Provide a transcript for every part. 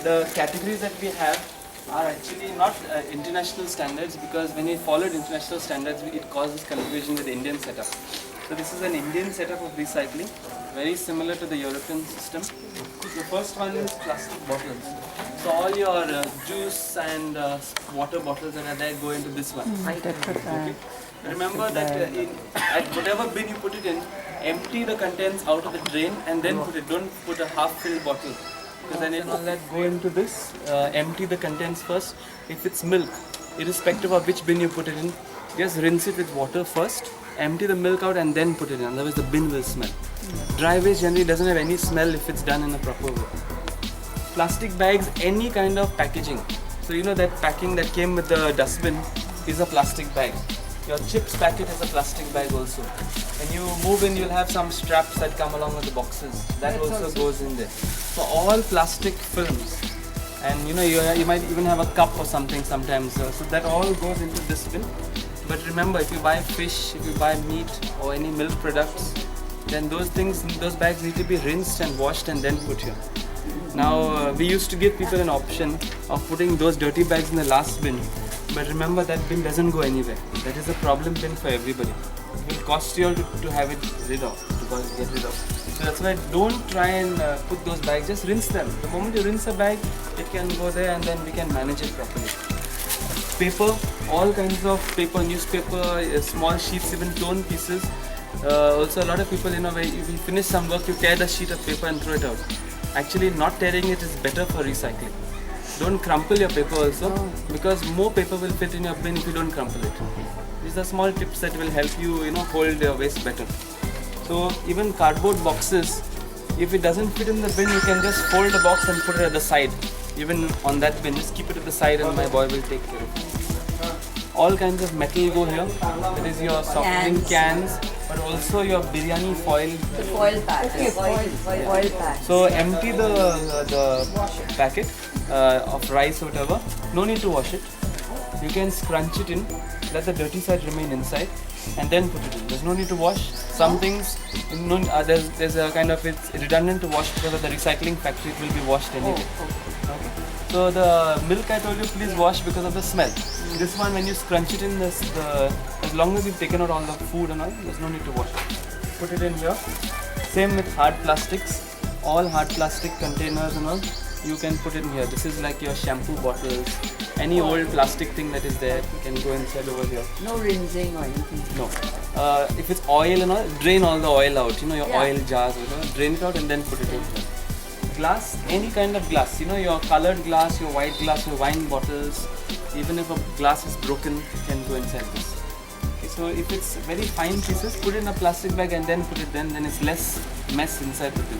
the categories that we have are actually not international standards, because when we followed international standards, it causes confusion with the Indian setup. So this is an Indian setup of recycling, very similar to the European system. The first one is plastic bottles. So all your juice and water bottles that are there go into this one. Okay? Remember that at whatever bin you put it in, empty the contents out of the drain and then put it. Don't put a half-filled bottle, because then it will go into this. Empty the contents first. If it's milk, irrespective of which bin you put it in, just rinse it with water first. Empty the milk out and then put it in. Otherwise, the bin will smell. Dry waste generally doesn't have any smell if it's done in a proper way. Plastic bags, any kind of packaging. So you know that packing that came with the dustbin is a plastic bag. Your chips packet is a plastic bag also. When you move in, you'll have some straps that come along with the boxes. That also goes in there. So all plastic films, and you know you might even have a cup or something sometimes. So that all goes into this bin. But remember, if you buy fish, if you buy meat or any milk products, then those bags need to be rinsed and washed and then put here. Now we used to give people an option of putting those dirty bags in the last bin, but remember that bin doesn't go anywhere. That is a problem bin for everybody. It will cost you all to have it get rid of. So that's why don't try and put those bags, just rinse them. The moment you rinse a bag, it can go there and then we can manage it properly. Paper, all kinds of paper, newspaper, small sheets, even torn pieces. Also a lot of people, when you finish some work, you tear the sheet of paper and throw it out. Actually, not tearing it is better for recycling. Don't crumple your paper also, because more paper will fit in your bin if you don't crumple it. These are small tips that will help you, hold your waste better. So even cardboard boxes, if it doesn't fit in the bin, you can just fold the box and put it at the side. Even on that bin, just keep it at the side and my boy will take care of it. All kinds of metal go here. That is your soft drink cans, but also your biryani foil. The foil pack. Okay, foil pack. So empty the packet of rice or whatever. No need to wash it. You can scrunch it in, let the dirty side remain inside, and then put it in. There's no need to wash. Some things, there's a kind of, it's redundant to wash because of the recycling factory. It will be washed anyway. Okay. So the milk I told you, please wash because of the smell. This one, when you scrunch it in, as long as you've taken out all the food and all, there's no need to wash it. Put it in here. Same with hard plastics. All hard plastic containers and all, you can put it in here. This is like your shampoo bottles. Any old plastic thing that is there, you can go inside over here. No rinsing or anything. No. If it's oil and all, drain all the oil out. Your oil jars, drain it out and then put it in here. Glass, any kind of glass. Your colored glass, your white glass, your wine bottles. Even if a glass is broken, it can go inside this. Okay, so if it's very fine pieces, put it in a plastic bag and then put it then it's less mess inside the bin.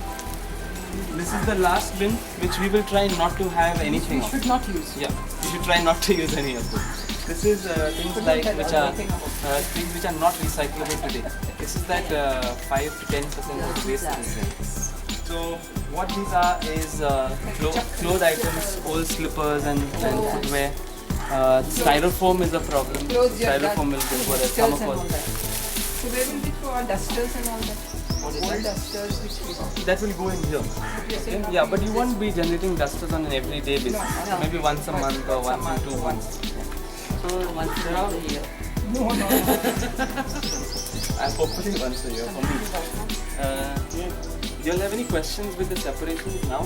This is the last bin, which we will try not to have anything of. We should not use. Yeah, we should try not to use any of them. This is things like which are not recyclable today. This is that 5 to 10% of the waste that is there. So what these are is clothes items, old slippers and footwear. Styrofoam is a problem. Styrofoam will go for the thermocol. So where will we throw our dusters and all that? Old dusters which we that will go in here. Okay? Yeah, but you won't be generating dusters on an everyday basis. No. Maybe once a month or once in 2 months. So once they're out here. No. I'm hopefully once a year for me. Do you all have any questions with the separations now?